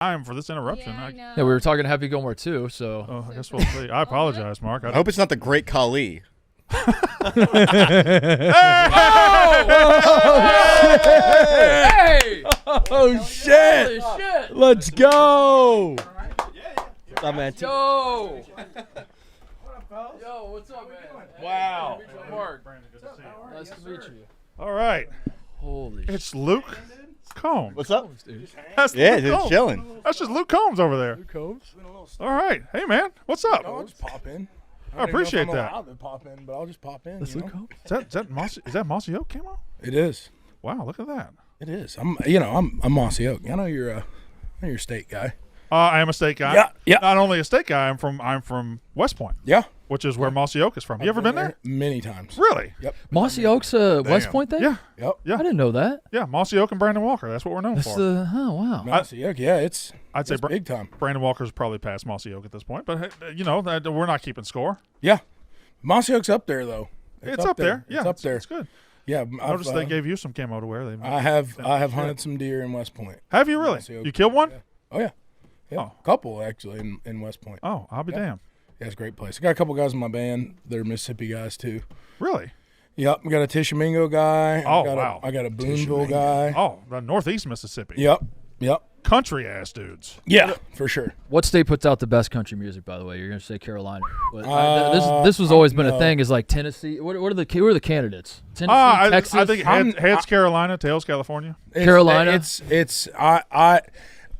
time for this interruption. Yeah, I know. Yeah, we were talking Happy Gilmore too, so. Oh, I guess we'll see. I apologize, Mark. I hope it's not the Great Khali. Hey! Oh, shit. Holy shit! Let's go. What's up, man? Yo! Yo, what's up, man? Wow. Mark. Nice to meet you. All right. Holy shit. It's Luke Combs. What's up? That's Yeah, Luke dude, Combs. chilling. That's just Luke Combs over there. Combs? All right. Hey, man. What's up? I'll just pop in. I appreciate I'm that. allowed to pop in, but I'll just pop in. That's you Luke know? Combs? Is that Mossy Oak camo? It is. Wow, look at that. It is. I'm Mossy Oak. I know you're a state guy. I am a state guy. Yeah, yeah. Not only a state guy, I'm from West Point, Yeah. which is where Mossy Oak is from. You ever been there? Many times. Really? Yep. Mossy Oak's a West Damn. Point thing? Yeah. Yep. Yeah. I didn't know that. Yeah, Mossy Oak and Brandon Walker. That's what we're known That's for. wow. Mossy Oak. Yeah, it's I'd say big time. Brandon Walker's probably past Mossy Oak at this point, but hey, we're not keeping score. Yeah. Mossy Oak's up there though. It's up there. Yeah, It's up there. It's good. Yeah. I noticed they gave you some camo to wear. I have hunted some deer in West Point. Have you really? Mossy Oak. You killed one? Yeah. Oh yeah. Yeah. Oh. A couple actually in West Point. Oh, I'll be damned. Yeah, it's a great place. I got a couple guys in my band. They're Mississippi guys too. Really? Yep. We got a Tishomingo guy. Oh, I got a Boonville guy. Oh, the Northeast Mississippi. Yep. Yep. Country ass dudes. Yeah, for sure. What state puts out the best country music, by the way? You're going to say Carolina. But this was I always been don't a know. thing, is like Tennessee. Who are the candidates? Tennessee, Texas? I think heads Carolina, tails California. Carolina? I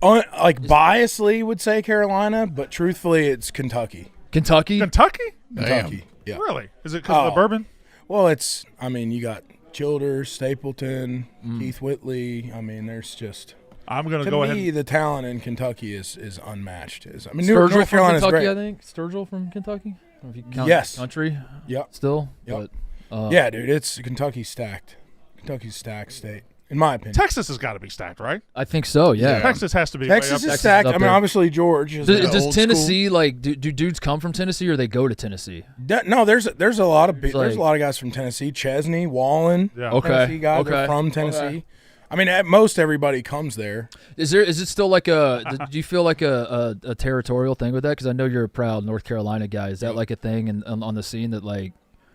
biasly would say Carolina, but truthfully, it's Kentucky. Kentucky? Kentucky? Kentucky. Yeah. Really? Is it because of the bourbon? Well, you got Childers, Stapleton, Keith Whitley. I mean, there's just. I'm going to To go me, ahead. the talent in Kentucky is unmatched. Sturgill North from Carolina's Kentucky, great. I think. Sturgill from Kentucky? I don't know if you count Yes. country Yep. still. Yep. But, Yeah, dude, it's Kentucky's stacked. Kentucky's stacked state, in my opinion. Texas has got to be stacked, right? I think so, yeah. Texas has to be way up Texas there. is stacked. up I mean, there. obviously George is Does old Tennessee, like, do dudes come from Tennessee or they go to Tennessee? No, there's a lot of It's there's like- a lot of guys from Tennessee. Chesney, Wallen, Yeah. Okay. Tennessee guys Okay. are from Tennessee. I mean, at most everybody comes there. Is it still like do you feel like a territorial thing with that? Because I know you're a proud North Carolina guy. Is that like a thing on the scene that like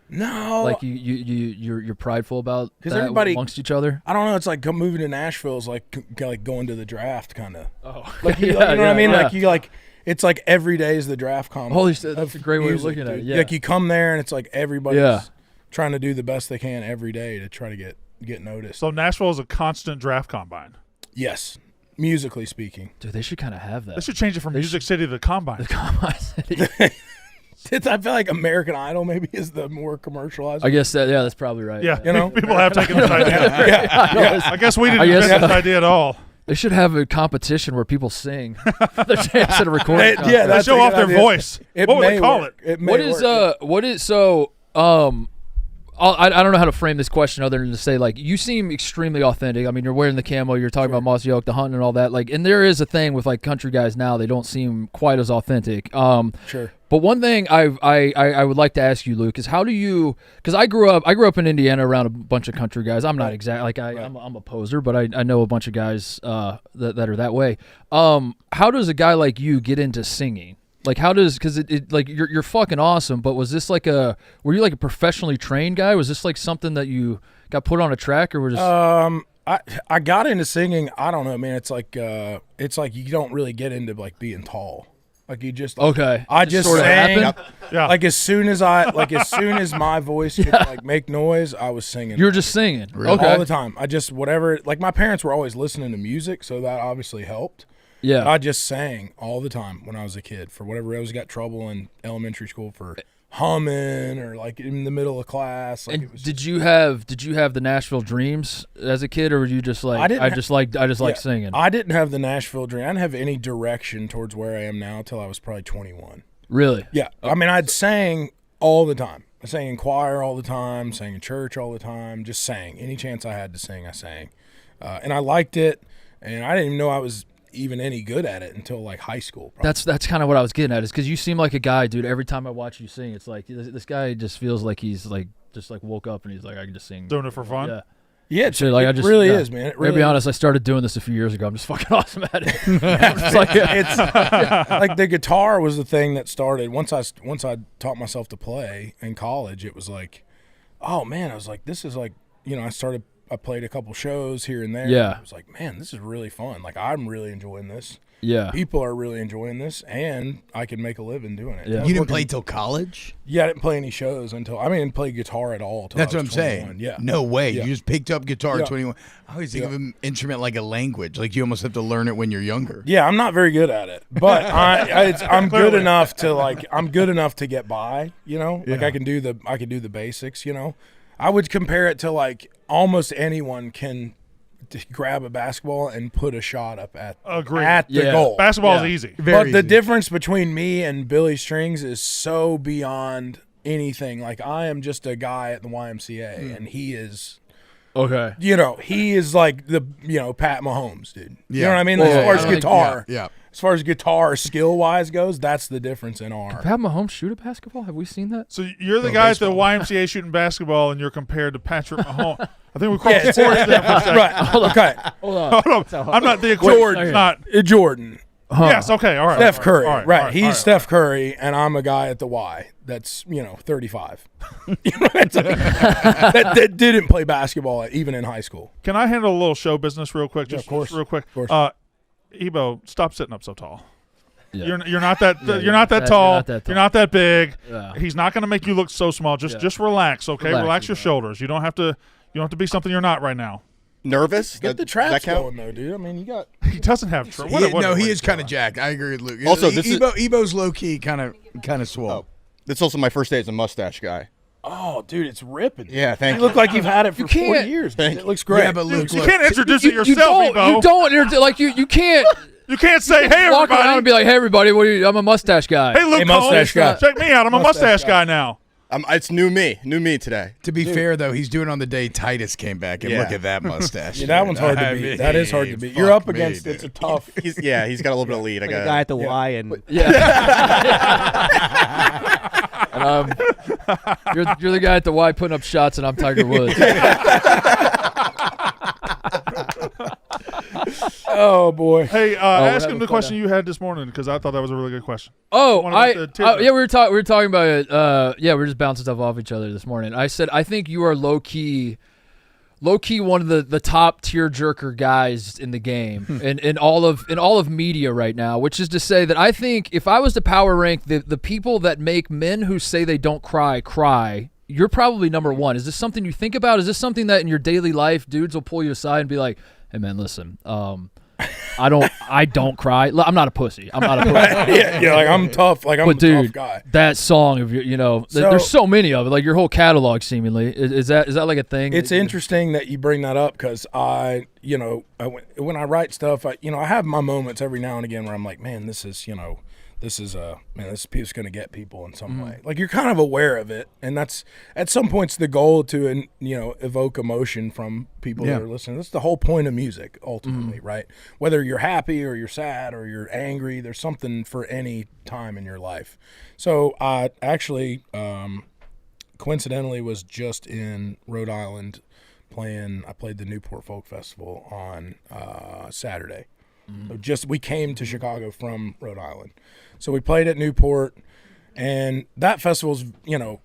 No, like you're prideful about 'Cause that everybody- amongst each other? I don't know. It's like moving to Nashville is like going to the draft, kind of. Oh, Like you know what I mean? Like it's like every day is the draft combine. Holy shit, that's a great way of music, looking at it. dude. Yeah. Like you come there and it's like everybody's Yeah. trying to do the best they can every day to try to get noticed. So Nashville is a constant draft combine. Yes, musically speaking. Dude, they should kind of have They that. should change it from Music City to Combine. The Combine City. I feel like American Idol maybe is the more commercialized. I guess that's probably right. Yeah, You know? people have taken this idea. yeah. I guess we didn't I guess invent this so. idea at all. They should have a competition where people sing their chance at a recording. Yeah, contest. They that's show a off good their idea. voice. What would they may call work. it? May What is work. I don't know how to frame this question other than to say, like, you seem extremely authentic. I mean, you're wearing the camo, you're talking about Mossy Oak, the hunting and all that. Like, and there is a thing with like country guys now; they don't seem quite as authentic. Sure. But one thing I would like to ask you, Luke, is how do you? Because I grew up in Indiana around a bunch of country guys. I'm not exact like I'm a poser, but I know a bunch of guys that are that way. How does a guy like you get into singing? Like, how does, because it like you're fucking awesome, but was this like were you like a professionally trained guy? Was this like something that you got put on a track, or were just I got into singing. I don't know, man. It's like you don't really get into like being tall. Like you just okay? I just sorta sang. happened? Yeah. Like as soon as my voice could like make noise, I was singing. You were just singing, all okay? the time. I just whatever. Like my parents were always listening to music, so that obviously helped. Yeah. But I just sang all the time when I was a kid for whatever. I always got trouble in elementary school for humming or like in the middle of class. Like And it was did you have the Nashville dreams as a kid, or were you just like I just like singing? I didn't have the Nashville dream. I didn't have any direction towards where I am now until I was probably 21. Really? Yeah. I mean, I'd sang all the time. I sang in choir all the time, sang in church all the time, just sang. Any chance I had to sing, I sang. And I liked it, and I didn't even know I was even any good at it until like high school. Probably. That's kind of what I was getting at, is because you seem like a guy, dude. Every time I watch you sing, it's like this guy just feels like he's like just like woke up and he's like, I can just sing. Doing it for fun? Yeah. Yeah, Shit, like, it really is, man. It really to be honest, I started doing this a few years ago. I'm just fucking awesome at it. It's like, it's like the guitar was the thing that started. Once I taught myself to play in college, it was like, oh man, I was like, this is like, I played a couple shows here and there. Yeah. I was like, man, this is really fun. Like, I'm really enjoying this. yeah. People are really enjoying this, and I can make a living doing it. Yeah. You didn't play till college? Yeah, I didn't play any shows until I didn't play guitar at all. Till That's I what was I'm 21. saying. Yeah. No way. Yeah. You just picked up guitar Yeah. at 21. I always think Yeah. of an instrument like a language. Like you almost have to learn it when you're younger. Yeah, I'm not very good at it, but I'm good enough to get by. Like Yeah. I can do the basics. I would compare it to like almost anyone can grab a basketball and put a shot up at the Yeah. goal. Basketball is Yeah. easy. Very But the easy. difference between me and Billy Strings is so beyond anything. Like I am just a guy at the YMCA, and he is. Okay. He is like the Pat Mahomes, dude. You know Yeah. what I mean? Well, As far I as don't think- guitar, Yeah. as far as guitar skill wise goes, that's the difference in our. Pat Mahomes shoot a basketball? Have we seen that? So you're the No, guy at the baseball. YMCA shooting basketball, and you're compared to Patrick Mahomes. I think we crossed Yeah, sports there for a second. right. Okay. Hold on. Hold on. I'm not the equivalent. Jordan. Not. Jordan. Yes. Okay. All right. Steph Curry. all Right. all He's all right. Steph Curry, and I'm a guy at the Y that's 35. that didn't play basketball even in high school. Can I handle a little show business real quick? Yeah, Just of course. real quick. Of course. Ebo, stop sitting up so tall. Yeah. You're not that Yeah, you're not that you're tall. not that tall. You're not that big. Yeah. He's not going to make you look so small. Just Yeah. just relax, okay? Relax, Relax your Ebo. shoulders. You don't have to be something you're not right now. Nervous? Get the Does that traps count? going though, dude. I mean, you got. He doesn't have He is kind of jacked. I agree with Luke. Also, this is- Ebo's low key kind of swole. Oh, this is also my first day as a mustache guy. Oh, dude, it's ripping. Yeah, thank You you. look like you've had it for You can't- 40 years. Thank It you. looks great. Yeah, but Luke, You look. can't introduce it You yourself, don't. Ebo. You don't. Like you can't You can't say, "Hey, walk around and everybody." be like, "Hey, everybody, what are you? I'm a mustache guy." Hey, Luke Hey, mustache Combs, guy. check me out. I'm a mustache guy now. It's new me today. To be fair, though, he's doing it on the day Titus came back, and Yeah. look at that mustache. Yeah, that dude. one's hard to I beat. mean, That is hard to beat. You're up fuck against me, it's a dude. tough. He's got a little bit of lead. Like a guy at the Y and You're the guy at the Y putting up shots, and I'm Tiger Woods. Oh boy. Hey, we'll ask have him a the fun question you had this morning because I thought that was a really good question. Oh, One of the tidbits. yeah, we were talking about it. We were just bouncing stuff off each other this morning. I said I think you are low key one of the top tier jerker guys in the game and in all of media right now, which is to say that I think if I was to power rank the people that make men who say they don't cry, you're probably number one. Is this something you think about? Is this something that in your daily life dudes will pull you aside and be like, "Hey man, listen, I don't cry. I'm not a pussy. I'm not a pussy." yeah, like I'm tough. Like I'm But a dude, tough guy. that song of there's so many of it. Like your whole catalog, seemingly, is that like a thing? It's interesting that you bring that up because when I write stuff, I have my moments every now and again where I'm like, man, this is going to get people in some way. Like you're kind of aware of it, and that's at some points the goal to evoke emotion from people that are listening. That's the whole point of music, ultimately, right? Whether you're happy or you're sad or you're angry, there's something for any time in your life. So I actually, coincidentally, was just in Rhode Island I played the Newport Folk Festival on Saturday. So we came to Chicago from Rhode Island. So we played at Newport, and that festival's,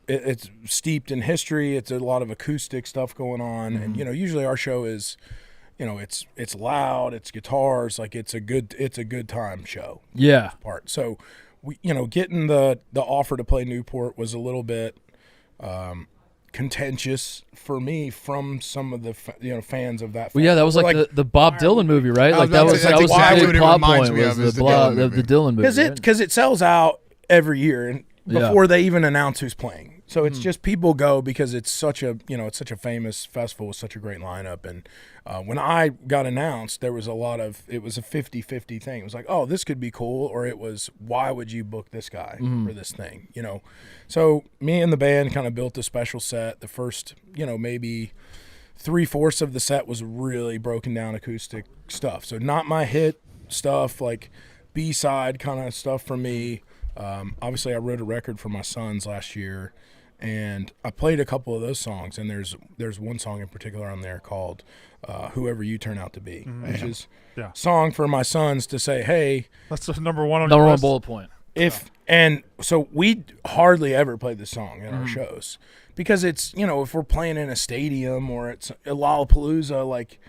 it's steeped in history. It's a lot of acoustic stuff going on. And, usually our show is, it's loud, it's guitars, like it's a good time show. yeah. Part. So we, getting the offer to play Newport was a little bit, contentious for me from some of the fans of that. Well, yeah, that was like the Bob Dylan movie, right? Like that was that's a exactly big what it plot reminds point me was of, is the the Dylan movie. Dylan movie. because it sells out every year and before Yeah. they even announce who's playing. So it's just people go because it's such a famous festival with such a great lineup. And when I got announced, there was it was a 50-50 thing. It was like, oh, this could be cool, or it was, why would you book this guy for this thing? So me and the band kind of built a special set. The first, maybe 3/4 of the set was really broken down acoustic stuff. So not my hit stuff, like B-side kind of stuff for me. Obviously, I wrote a record for my sons last year, And I played a couple of those songs, and there's one song in particular on there called "Whoever You Turn Out to Be," which is a song for my sons to say, "Hey." That's the number one on Number your one list? bullet point. And so we hardly ever play this song in our shows because it's, if we're playing in a stadium or it's a Lollapalooza, like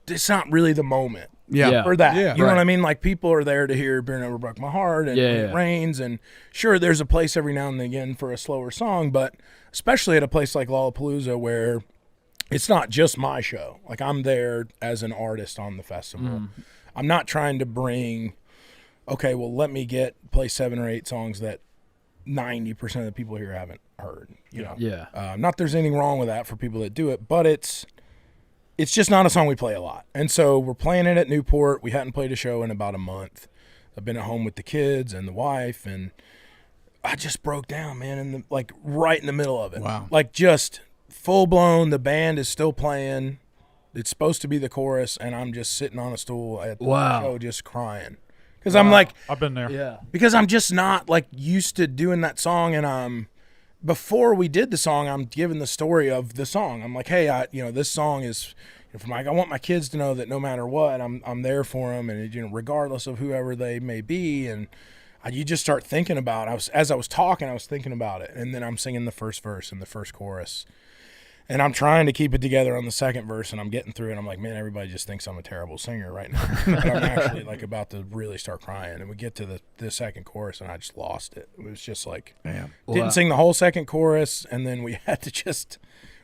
it's not really the moment. Yeah. For that. Yeah. You know what I mean? Like people are there to hear Beer Never Broke My Heart and When It Rains, and sure there's a place every now and again for a slower song, but especially at a place like Lollapalooza where it's not just my show. Like I'm there as an artist on the festival. I'm not trying to bring, okay, well let me play 7 or 8 songs that 90% of the people here haven't heard. You know? Yeah. Not there's anything wrong with that for people that do it, but it's just not a song we play a lot. And so we're playing it at Newport. We hadn't played a show in about a month. I've been at home with the kids and the wife, and I just broke down, man, right in the middle of it. Wow. Like just full blown, the band is still playing. It's supposed to be the chorus, and I'm just sitting on a stool at the show just crying. Because I'm like, I've been there. Yeah. because I'm just not like used to doing that song, and before we did the song, I'm giving the story of the song. I'm like, hey, this song is for I want my kids to know that no matter what, I'm there for them, and regardless of whoever they may be, and you just start thinking about. As I was talking, I was thinking about it, and then I'm singing the first verse and the first chorus, and I'm trying to keep it together on the second verse, and I'm getting through it. I'm like, man, everybody just thinks I'm a terrible singer right now. But I'm actually like about to really start crying, and we get to the second chorus, and I just lost it. It was just like didn't sing the whole second chorus, and then we had to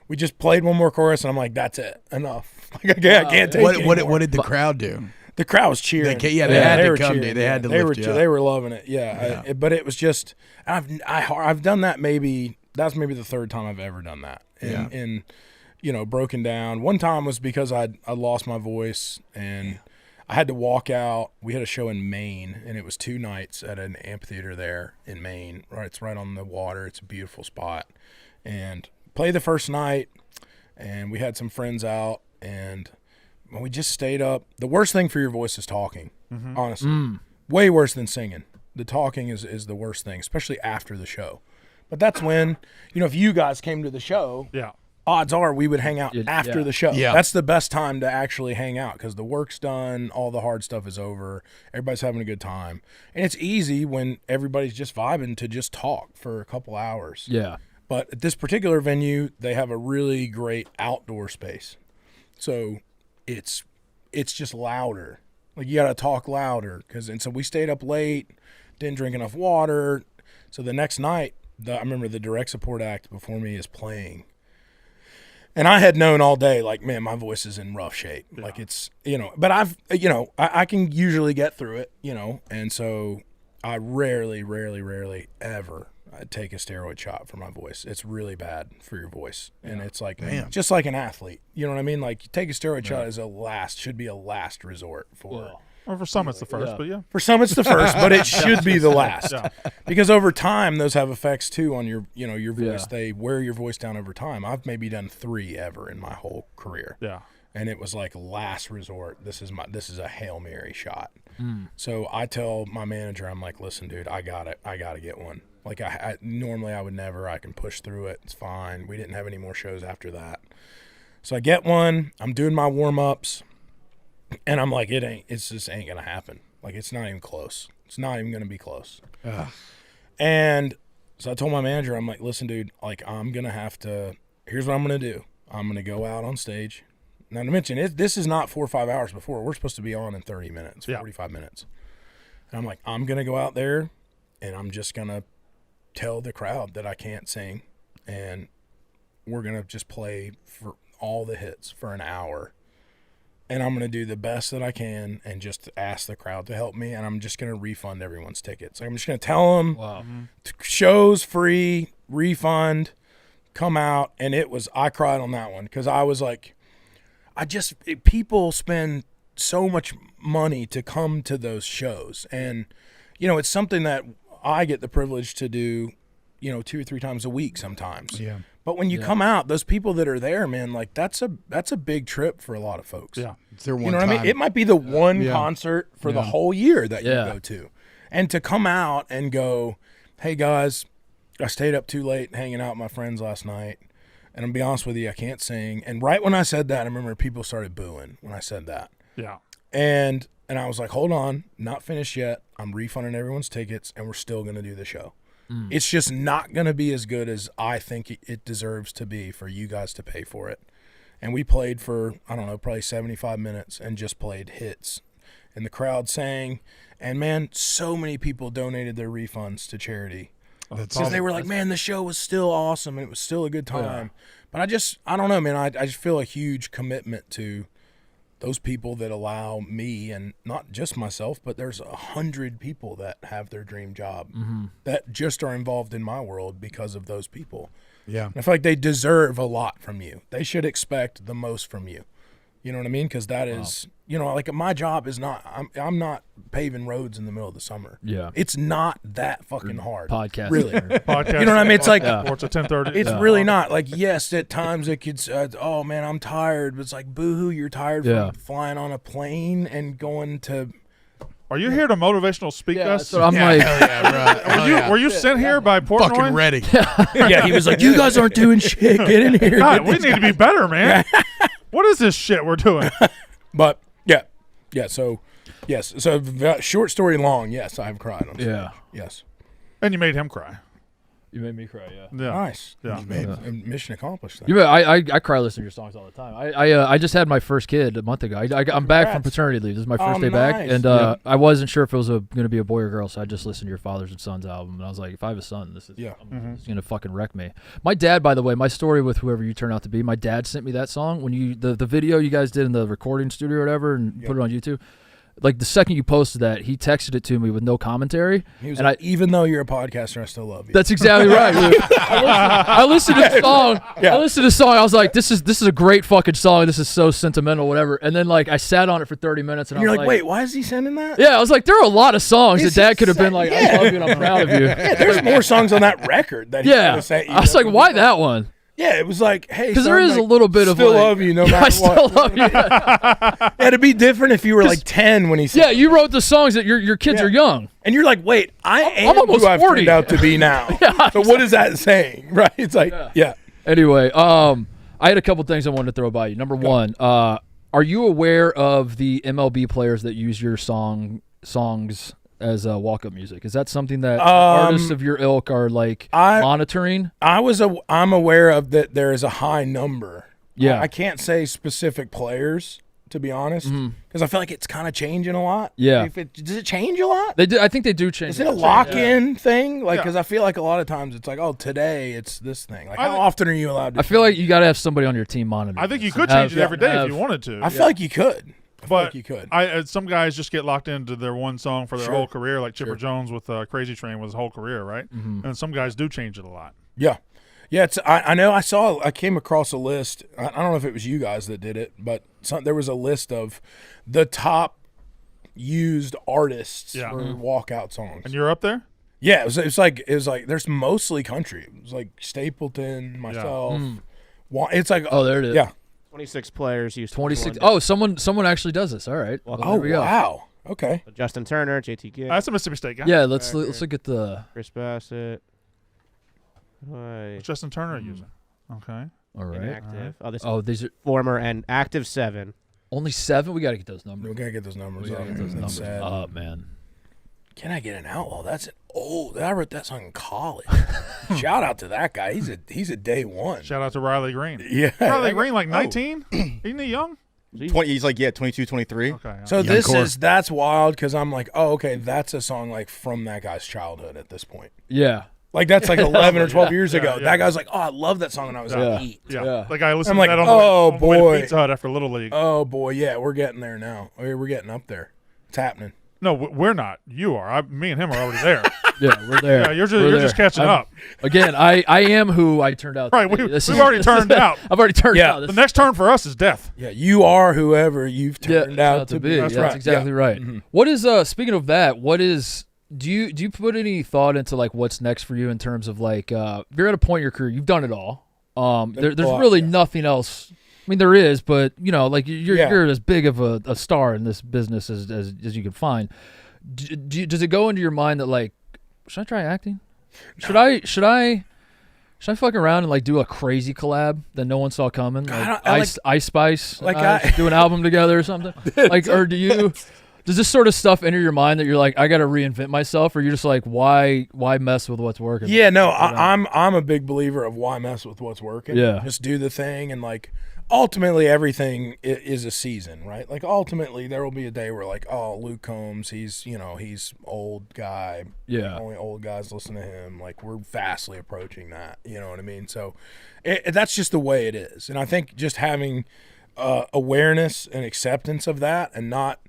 we just played one more chorus, and I'm like, that's it, enough. Like I can't take it anymore. What did the crowd do? The crowd was cheering. They had to were come, cheering. dude. They had to They lift you up. They were loving it. Yeah. But it was just I've done that that's maybe the third time I've ever done that. In broken down. One time was because I lost my voice and I had to walk out. We had a show in Maine, and it was 2 nights at an amphitheater there in Maine. Right, it's right on the water. It's a beautiful spot. And played the first night, and we had some friends out, and we just stayed up. The worst thing for your voice is talking, honestly. Way worse than singing. The talking is the worst thing, especially after the show. But that's when, if you guys came to the show, odds are we would hang out after the show. Yeah. That's the best time to actually hang out because the work's done, all the hard stuff is over, everybody's having a good time. And it's easy when everybody's just vibing to just talk for a couple hours. Yeah. But at this particular venue, they have a really great outdoor space. So it's just louder. Like you got to talk louder and so we stayed up late, didn't drink enough water. So the next night, I remember the direct support act before me is playing. And I had known all day, like, man, my voice is in rough shape. Yeah. Like it's, but I can usually get through it, and so I rarely ever take a steroid shot for my voice. It's really bad for your voice. Yeah. And it's like, just like an athlete, you know what I mean? Like you take a steroid shot should be a last resort for Or for some, it's the first, but yeah. For some, it's the first, but it should be the last. Because over time, those have effects too on your, your voice. They wear your voice down over time. I've maybe done 3 ever in my whole career. Yeah. And it was like last resort. This is a Hail Mary shot. So I tell my manager, I'm like, listen, dude, I got to get one. Like I normally I would never. I can push through it. It's fine. We didn't have any more shows after that. So I get one. I'm doing my warm-ups. And I'm like, it just ain't going to happen. Like, it's not even close. It's not even going to be close. Ugh. And so I told my manager, I'm like, listen, dude, like, I'm going to have to, here's what I'm going to do. I'm going to go out on stage. Now, to mention, this is not 4 or 5 hours before. We're supposed to be on in 30 minutes, 45 minutes. And I'm like, I'm going to go out there, and I'm just going to tell the crowd that I can't sing. And we're going to just play for all the hits for an hour. And I'm going to do the best that I can and just ask the crowd to help me. And I'm just going to refund everyone's tickets. I'm just going to tell them, show's free, refund, come out. And I cried on that one because I was like, people spend so much money to come to those shows. And, it's something that I get the privilege to do, 2 or 3 times a week sometimes. Yeah. But when you come out, those people that are there, man, like that's a big trip for a lot of folks. Yeah. It's their one you know what I mean? It might be the one concert for the whole year that you go to. And to come out and go, hey guys, I stayed up too late hanging out with my friends last night. And I'm gonna be honest with you, I can't sing. And right when I said that, I remember people started booing when I said that. Yeah. And I was like, hold on, not finished yet. I'm refunding everyone's tickets, and we're still gonna do the show. It's just not gonna be as good as I think it deserves to be for you guys to pay for it. And we played for, I don't know, probably 75 minutes and just played hits. And the crowd sang. And, man, so many people donated their refunds to charity. Because they were like, man, the show was still awesome and it was still a good time. But I don't know, man. I just feel a huge commitment to those people that allow me, and not just myself, but there's 100 people that have their dream job that just are involved in my world because of those people. Yeah. And I feel like they deserve a lot from you. They should expect the most from you. You know what I mean? Because that is, like my job is not, I'm not paving roads in the middle of the summer. Yeah. It's not that fucking hard. Podcast. Really. Podcast. You know what I mean? It's like, Sports at 10:30. it's really not. Like, yes, at times it could, oh man, I'm tired. But it's like, boo-hoo, you're tired from flying on a plane and going to. Are you here to motivational speak us? So I'm like, Hell yeah, bro. Were you sent here by Portnoy? Fucking ready. Yeah, he was like, you guys aren't doing shit. Get in here. God, we need to be better, man. What is this shit we're doing? But yeah. So yes. So short story long. Yes, I have cried on stage. Yeah. Yes. And you made him cry. You made me cry, yeah. Yeah. Nice. Yeah. And mission accomplished. Then. You know, I cry listening to your songs all the time. I just had my first kid a month ago. I'm back from paternity leave. This is my first day back, nice. and I wasn't sure if it was going to be a boy or girl, so I just listened to your Fathers and Sons album, and I was like, if I have a son, this is it's going to fucking wreck me. My dad, by the way, my story with whoever you turn out to be, my dad sent me that song when you the video you guys did in the recording studio or whatever, and put it on YouTube. Like the second you posted that, he texted it to me with no commentary. He was and like, even though you're a podcaster, I still love you. That's exactly right. I listened to the song. I listened to the song. I was like, this is a great fucking song. This is so sentimental, whatever. And then like I sat on it for 30 minutes, and And you're I was like, wait, why is he sending that? yeah, I was like, there are a lot of songs that It's Dad could have been insane. like, I love you and I'm proud of you. Yeah, there's more songs on that record that he Yeah, could've sent you. I was like, why that one? Yeah, it was like, hey, Because son, there is a like, little bit of still like, love you no yeah, matter I still what. love you. Yeah, it'd be different if you were like 10 when he said. Yeah, you wrote the songs that your kids Yeah. are young. And you're like, wait, I'm almost who I've 40. turned out to be now. So what is that saying, right? It's like, yeah. Anyway, I had a couple things I wanted to throw by you. Number one, are you aware of the MLB players that use your songs as walk-up music? Is that something that artists of your ilk are like monitoring? I'm aware of that. There is a high number. Yeah. I can't say specific players, to be honest, because I feel like it's kind of changing a lot. Yeah. Does it change a lot? They do. I think they do change. Is it a lock-in thing? Like, because I feel like a lot of times it's like, oh, today it's this thing. Like, how often are you allowed to? I feel like you got to have somebody on your team monitoring. I think you this. could change it every day if you wanted to. I feel like you could. I feel But like you could. some guys just get locked into their one song for their whole career, like Chipper Jones with Crazy Train was his whole career, right? And some guys do change it a lot. Yeah. Yeah, I know. I came across a list. I don't know if it was you guys that did it, but there was a list of the top used artists for walkout songs. And you're up there? Yeah, it was like there's mostly country. It was like Stapleton, myself. It's like there it is. Yeah. 26 players used 26. Oh, someone actually does this. All right. Well, Oh there we go. wow. Okay. Justin Turner, JT Gibb, That's a Mississippi State guy. Yeah, let's look at the. Chris Bassett. Right. Justin Turner user. Okay. All right. Inactive. Oh, this These are former and active 7. only 7. We got to get those numbers. We gotta get those numbers We up. gotta get those That's numbers sad. up, man. Can I get an outlaw? That's an old. I wrote that song in college. Shout out to that guy. He's a day one. Shout out to Riley Green. Yeah. Riley Green, like 19? Isn't he young? 20, he's like 22, 23. Okay. So Young that's wild because I'm like, oh, okay, that's a song like from that guy's childhood at this point. Yeah. Like that's like 11 or 12 years Yeah, ago. yeah. That guy's like, oh, I love that song when I was Yeah. 8. Yeah. Like I listened I'm to like, that oh, on the way to boy. Pizza Hut after Little League. Oh boy, yeah, we're getting there now. We're getting up there. It's happening. No, we're not. You are. Me and him are already there. Yeah, we're there. Yeah, you're We're just there. catching I'm- up. Again, I am who I turned out Right, to be. we've already turned out. I've already turned Yeah. out. The next turn for us is death. Yeah, you are whoever you've turned out to be. That's right. exactly Yeah. right. Mhm. What is speaking of that, do you put any thought into like what's next for you in terms of like if you're at a point in your career, you've done it all. There's really nothing else. I mean, there is, but you know, like you're as big of a star in this business as you can find. Does it go into your mind that like, should I try acting? Should I fuck around and like do a crazy collab that no one saw coming? Like Ice Spice, do an album together or something? Like, or does this sort of stuff enter your mind that you're like, I got to reinvent myself, or you're just like, why mess with what's working? Yeah, no, I'm a big believer of why mess with what's working. Yeah, just do the thing, and like ultimately everything is a season, right? Like ultimately there will be a day where like, oh, Luke Combs, he's old guy. Yeah, only old guys listen to him. Like we're vastly approaching that. You know what I mean? So that's just the way it is, and I think just having awareness and acceptance of that, and not.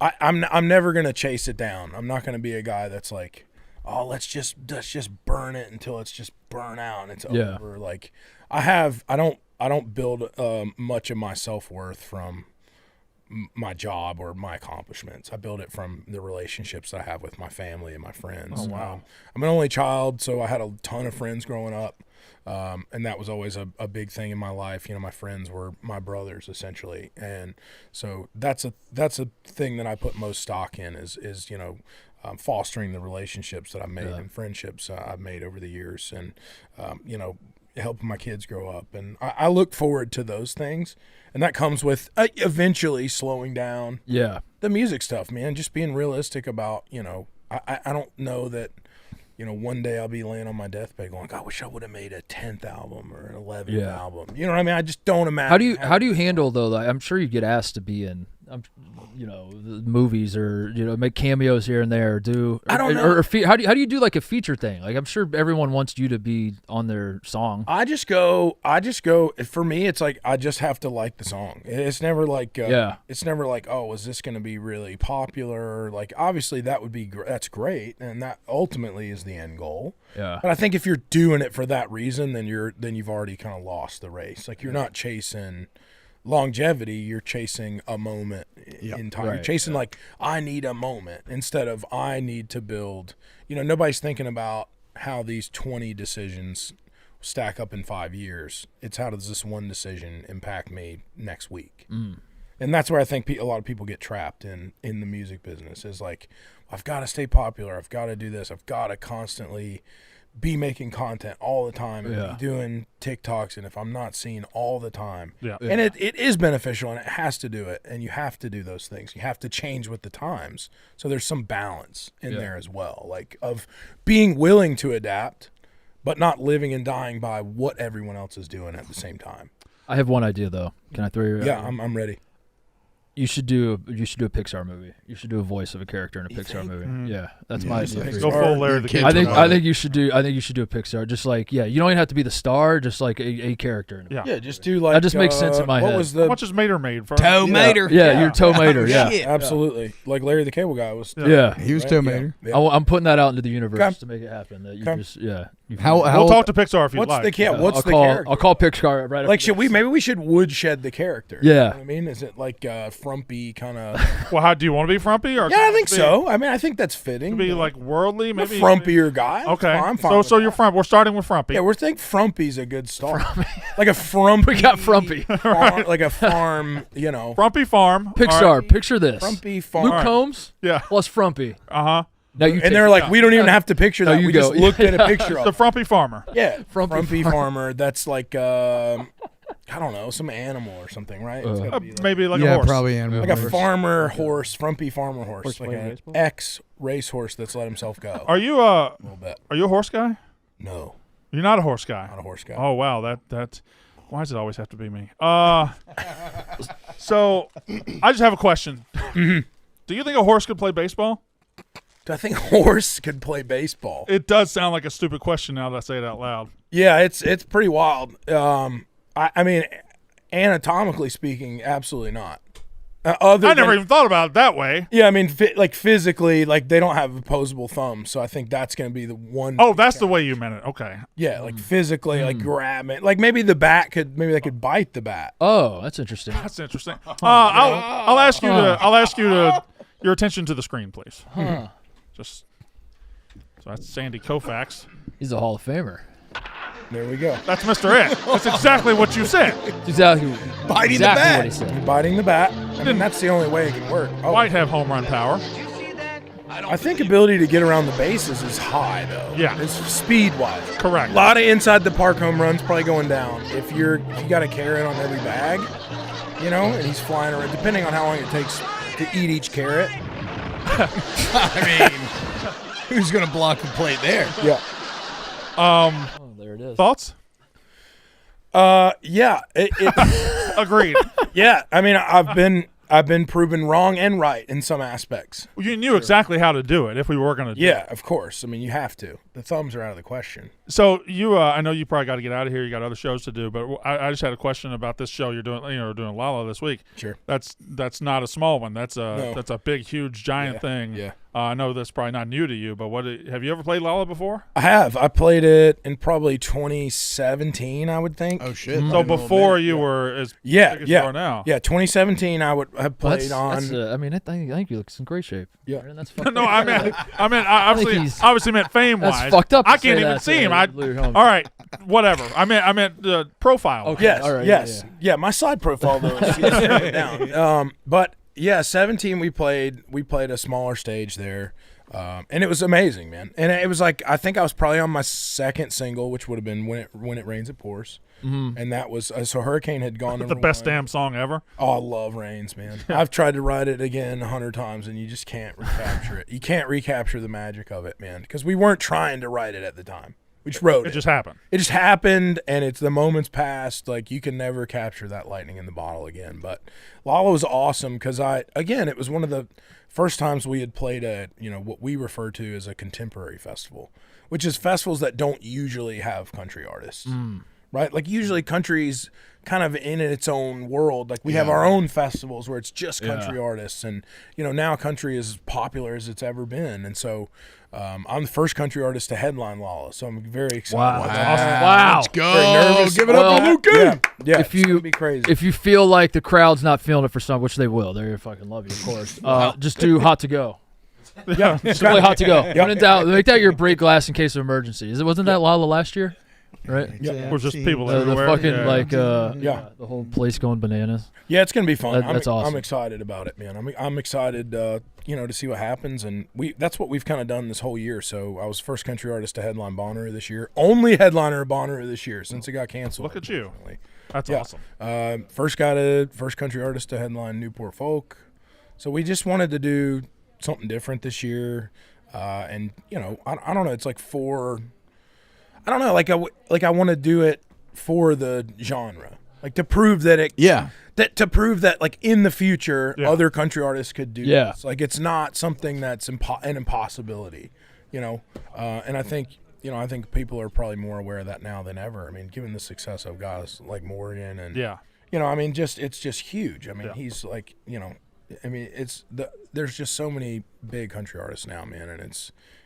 I'm never gonna chase it down. I'm not gonna be a guy that's like, oh, let's just burn it until it's just burn out and it's over. Like I don't build much of my self-worth from my job or my accomplishments. I build it from the relationships that I have with my family and my friends. Oh wow. I'm an only child, so I had a ton of friends growing up. And that was always a big thing in my life. You know, my friends were my brothers essentially. And so that's a thing that I put most stock in is fostering the relationships that I've made and friendships I've made over the years, and, helping my kids grow up. And I look forward to those things. And that comes with eventually slowing down the music stuff, man, just being realistic about, I don't know that, one day I'll be laying on my deathbed going, I wish I would have made a 10th album or an 11th album. You know what I mean? I just don't imagine. How do you handle though? Like, I'm sure you get asked to be in, the movies or make cameos here and there. I don't know. Or how do you do like a feature thing? Like I'm sure everyone wants you to be on their song. I just go. For me, it's like I just have to like the song. It's never like It's never like, oh, is this going to be really popular? Like obviously that would be that's great, and that ultimately is the end goal. Yeah. But I think if you're doing it for that reason, then you've already kind of lost the race. Like you're not chasing longevity, you're chasing a moment in time. You're chasing like, I need a moment instead of I need to build. Nobody's thinking about how these 20 decisions stack up in 5 years. It's how does this one decision impact me next week? And that's where I think a lot of people get trapped in the music business, is like, I've got to stay popular, I've got to do this, I've got to constantly be making content all the time and be doing TikToks, and if I'm not seen all the time. And it is beneficial, and it has to do it, and you have to do those things. You have to change with the times. So there's some balance in there as well, like of being willing to adapt, but not living and dying by what everyone else is doing at the same time. I have one idea though. Can I throw you? Yeah, I'm ready. You should do a Pixar movie. You should do a voice of a character in a Pixar movie. Mm-hmm. Yeah, that's my idea. Go full Larry the Cable. I think you should do a Pixar. Just like you don't even have to be the star. Just like a character. Just do like that. Just makes sense in my head. How much is Mater made for? Toe Mater. Yeah, you're Toe Mater. Yeah, absolutely. Like Larry the Cable Guy was. He was Toe Mater. I'm putting that out into the universe to make it happen. That you just We'll talk to Pixar if you like. What's the character? I'll call Pixar right. Like, maybe we should woodshed the character. Yeah. You know what I mean, is it like frumpy kind of? Well, how do you want to be frumpy? Or I think so. I mean, I think that's fitting. Be like worldly, maybe a frumpier guy. Okay, I'm fine. So you're frump. We're starting with frumpy. Yeah, we're thinking frumpy's a good start. Like a frumpy. We got frumpy. Farm, like a farm, Frumpy farm. Pixar. Picture this. Frumpy farm. Luke Combs. Yeah. Plus frumpy. Uh-huh. Now and they're like, we don't even have to picture that. We just looked at a picture of the frumpy farmer. Yeah, frumpy farmer. That's like, I don't know, some animal or something, right? Maybe like a horse. Probably animal. Like a farmer horse, frumpy farmer horse, like an ex-racehorse that's let himself go. Are you a little bit? Are you a horse guy? No. You're not a horse guy? Not a horse guy. Oh, wow. That why does it always have to be me? So, I just have a question. Do you think a horse could play baseball? Do I think a horse could play baseball? It does sound like a stupid question now that I say it out loud. Yeah, it's pretty wild. I mean, anatomically speaking, absolutely not. I never even thought about it that way. Yeah, I mean, physically, like they don't have opposable thumbs, so I think that's going to be the one. Oh, that's the way you meant it. Okay. Yeah, like physically, like grab it. Like maybe they could bite the bat. Oh, that's interesting. That's interesting. I'll ask you to your attention to the screen, please. So that's Sandy Koufax. He's a Hall of Famer. There we go. That's Mr. It. That's exactly what you said. Exactly biting the bat. What he said. Biting the bat. I mean, that's the only way it can work. Might have home run power. I think ability to get around the bases is high though. Yeah. It's speed-wise. Correct. A lot of inside the park home runs probably going down. If you got a carrot on every bag, and he's flying around, depending on how long it takes to eat each carrot. I mean, who's going to block the plate there? Yeah. Oh, there it is. Thoughts? Yeah. Agreed. Yeah. I mean, I've been proven wrong and right in some aspects. You knew exactly how to do it if we were going to do it. Yeah, of course. I mean, you have to. The thumbs are out of the question. So you, I know you probably got to get out of here. You got other shows to do, but I just had a question about this show you're doing. Doing Lala this week. Sure. That's not a small one. That's a big, huge, giant thing. Yeah. I know that's probably not new to you, but have you ever played Lala before? I have. I played it in probably 2017, I would think. Oh, shit. So before you were as big as you are now. Yeah, 2017 I would have played on. I mean, I think you look in great shape. Yeah. Aaron, that's fucked No, up. I mean, obviously meant fame-wise. That's fucked up to I say can't even that see to him. Luke Holmes. All right, whatever. I meant profile. Okay. Yes, all right, yes. yeah. Yeah, my side profile though is down. But yeah, 17 we played a smaller stage there. And it was amazing, man. And it was like I think I was probably on my second single, which would have been When It Rains It Pours. Mm-hmm. And that was so Hurricane had gone the best damn song ever. Oh, I love Rains, man. I've tried to write it again 100 times, and you just can't recapture it. You can't recapture the magic of it, man, because we weren't trying to write it at the time. We just wrote it. It just happened. It just happened, and it's the moments past. Like, you can never capture that lightning in the bottle again. But Lala was awesome because it was one of the first times we had played what we refer to as a contemporary festival, which is festivals that don't usually have country artists. Right? Like usually country's kind of in its own world. Like we have our own festivals where it's just country artists, and now country is as popular as it's ever been. And so I'm the first country artist to headline Lala, so I'm very excited. Wow. about That's that. awesome. Wow. Let's go. Very nervous. Give it up to Luke. Yeah, If it's gonna you be crazy. if you feel like the crowd's not feeling it for some, which they will, they're gonna fucking love you, of course. Just do Hot to Go. yeah, Just play Hot to Go. When in doubt, make that your break glass in case of emergency. Wasn't that Lala last year? Right? Yeah. Was just people The everywhere. fucking Yeah. the whole place going bananas. Yeah, it's gonna be fun. That's awesome. I'm excited about it, man. I'm excited, to see what happens, and that's what we've kind of done this whole year. So I was first country artist to headline Bonnaroo this year, only headliner of Bonnaroo this year since it got canceled. Look at you. unfortunately. That's Yeah. awesome. First country artist to headline Newport Folk. So we just wanted to do something different this year, and I don't know. It's like I don't know. Like I want to do it for the genre, like to prove that to prove that like in the future other country artists could do this. Like it's not something that's an impossibility, and I think people are probably more aware of that now than ever. I mean, given the success of guys like Morgan and I mean, it's just huge. I mean, he's like, I mean, there's just so many big country artists now, man, and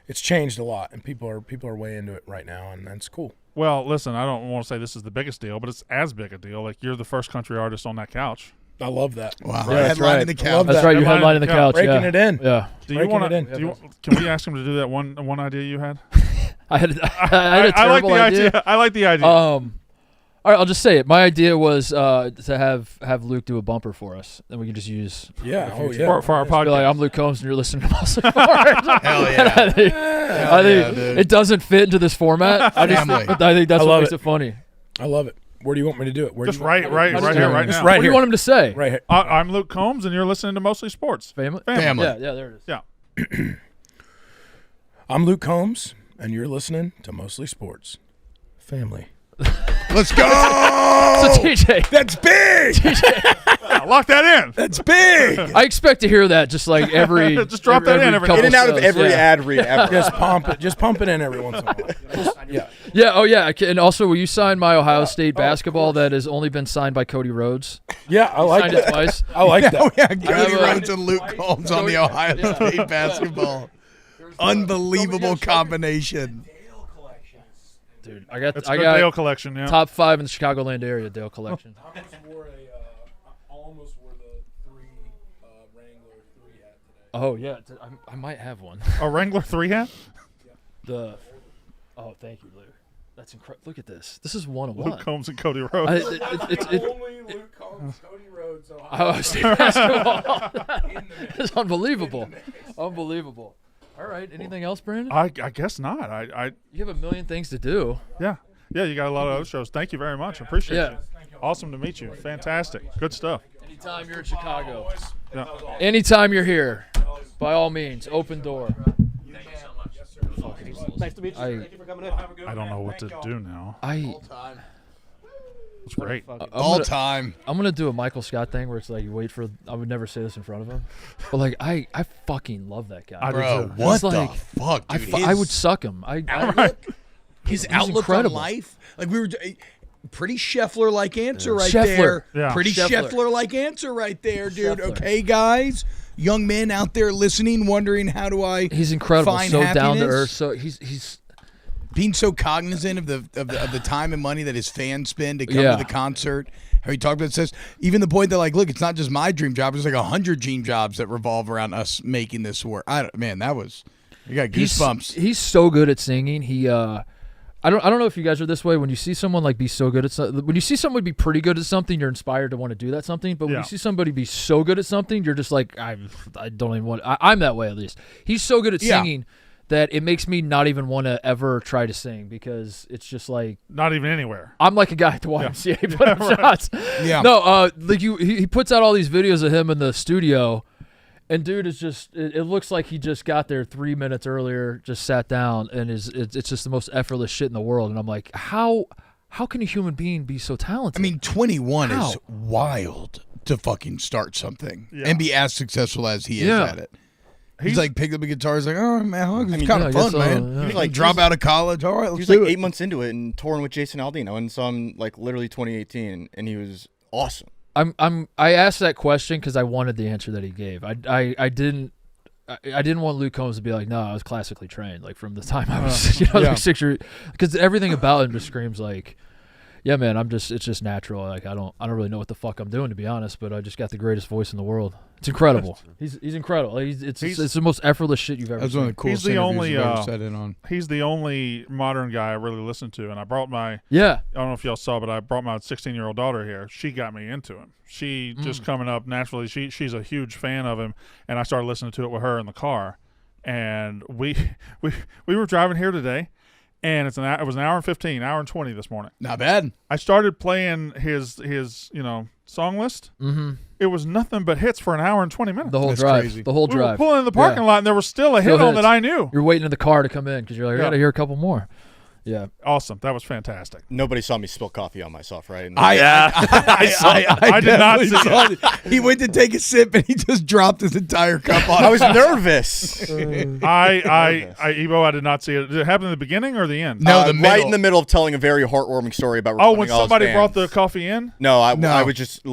it's changed a lot, and people are way into it right now, and that's cool. Well, listen, I don't want to say this is the biggest deal, but it's as big a deal. Like you're the first country artist on that couch. I love that. Wow. Yeah, that's Headlining right. the I love couch. That's right. You're headlining the couch. Breaking it in. Yeah. Do you Breaking want it in. Can we ask him to do that one idea you had? I had a I like terrible the idea. I like the idea. All right, I'll just say it. My idea was to have Luke do a bumper for us, and we can just use Yeah. Oh yeah. for our be podcast. like, I'm Luke Combs, and you're listening to Muscle. Hell yeah. I think dude. it doesn't fit into this format. I Family. think that's I what love makes it. it funny. I love it. Where do you want me to do it? Where Just do you want right me to do it? here, right Just now. right What do you here. want him to say? Right here. I'm Luke Combs, and you're listening to Mostly Sports. Family? Family. Yeah, there it is. Yeah. I'm Luke Combs, and you're listening to Mostly Sports. Family. Let's go. So TJ, That's big. Lock that in. That's big. I expect to hear that just like every Just drop that in every- couple In and out of shows, every yeah. ad read ever. Just pump it in every once in a while. Yeah. Yeah, oh yeah, and also will you sign my Ohio State basketball that has only been signed by Cody Rhodes? Yeah, I like Signed it that. twice. I like that. Oh yeah, have Cody a- Rhodes and Luke Combs on the Ohio State basketball. Unbelievable combelievable. Dude, I got It's a good Dale collection. Yeah. top 5 in the Chicagoland area Dale collection. I almost wore the Wrangler 3 hat today. Oh yeah, I might have one. A Wrangler 3 hat. Oh, thank you, Luke. That's incredible. Look at this. This is one of Luke one. Combs and Cody Rhodes. Only Luke Combs, Cody Rhodes, Ohio. Ohio State basketball. It's unbelievable. Unbelievable. All right. Anything else, Brandon? I guess not. You have a million things to do. Yeah. Yeah, you got a lot of other shows. Thank you very much. I appreciate Yeah. you. Awesome to meet you. Fantastic. Good stuff. Anytime you're in Chicago. Yeah. Anytime you're here, by all means, open door. Nice to meet you. Thank you for coming in. I don't know what to do now. It's great. All time. I'm gonna do a Michael Scott thing where it's like you wait for. I would never say this in front of him, but like I fucking love that guy. I do Bro, too. what He's the like- fuck, dude? I would suck him. His He's outlook incredible. on life, like we were, pretty Scheffler-like answer right Scheffler. there. Yeah. Pretty Scheffler. Scheffler-like answer right there, dude. Scheffler. Okay, guys, young men out there listening, wondering how do I? He's incredible. Find So down to happiness? earth. So he's Being so cognizant of the time and money that his fans spend to come Yeah. to the concert. How he talked about says even the point that like, look, it's not just my dream job. It's like 100 dream jobs that revolve around us making this work. Man, that was. You got goosebumps. He's so good at singing. I don't know if you guys are this way. When you see someone like be so good at something, when you see someone be pretty good at something, you're inspired to want to do that something. But when Yeah. you see somebody be so good at something, you're just like, I don't even want. I'm that way at least. He's so good at Yeah. singing that it makes me not even want to ever try to sing because it's just like Not even anywhere. I'm like a guy at the YMCA putting up shots. Yeah. No, like he puts out all these videos of him in the studio. And dude is just it looks like he just got there 3 minutes earlier, just sat down, and it's just the most effortless shit in the world. And I'm like, how can a human being be so talented? I mean, 21 How? is wild to fucking start something Yeah. and be as successful as he is Yeah. at it. He's like picked up a guitar. He's like, oh man, it's mean, kind yeah, of I guess fun, so, man. yeah. He was Like like drop out of college. All right, He let's was do like it. 8 months into it and touring with Jason Aldean. I went and saw him like literally 2018, and he was awesome. I asked that question because I wanted the answer that he gave. I didn't want Luke Combs to be like, no, I was classically trained, like from the time I was, like 6 years, because everything about him just screams like, yeah, man, it's just natural. Like I don't really know what the fuck I'm doing, to be honest, but I just got the greatest voice in the world. It's incredible. He's incredible. It's the most effortless shit you've ever That's seen. one of the coolest He's the interviews only, I've ever sat in on. He's the only modern guy I really listen to, and I brought my. Yeah. I don't know if y'all saw, but I brought my 16-year-old daughter here. She got me into him. She just coming up naturally. She's a huge fan of him, and I started listening to it with her in the car. And we were driving here today, and it was an hour and 15, hour and 20 this morning. Not bad. I started playing his song list. Mm-hmm. It was nothing but hits for an hour and 20 minutes. The whole That's drive. crazy. The whole We were drive. pulling in the parking Yeah. lot, and there was still a hit Still on hits. that I knew. You're waiting in the car to come in because you're like, I Yeah. got to hear a couple more. Yeah. Awesome. That was fantastic. Nobody saw me spill coffee on myself, right? And I did not definitely see saw it. He went to take a sip and he just dropped his entire cup on. I was nervous. Ebo, I did not see it. Did it happen in the beginning or the end? No, the right middle. in the middle of telling a very heartwarming story about Oh, recording when all his somebody brought the bands. coffee in? No, I No. was just.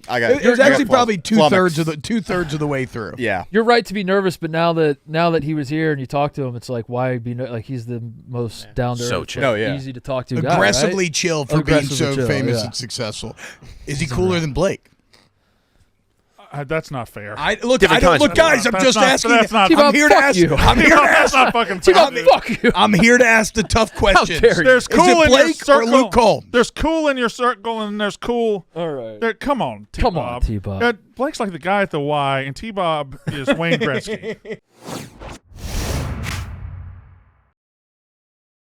I got. It was I got actually probably flummoxed. two thirds of the way through. Yeah. You're right to be nervous, but now that he was here and you talked to him, it's like why be like he's the most down to So earth, chill. No, yeah. easy to talk to guy, Aggressively right? chill for being Aggressively so chill, famous yeah. and successful. Is he cooler than Blake? That's not fair. Look, Different look, guys. I'm That's just not- asking. that's not- T-Bob, I'm here to fuck ask. you. I'm here to That's ask. not fucking T-Bob, fair. fuck you. I'm here to ask the tough questions. dare you. There's cool Is it in your Blake or circle. Luke Cole? There's cool in your circle, and there's cool. All right. There, come on, T-Bob. Come on, T-Bob. Blake's like the guy at the Y, and T-Bob is Wayne Gretzky.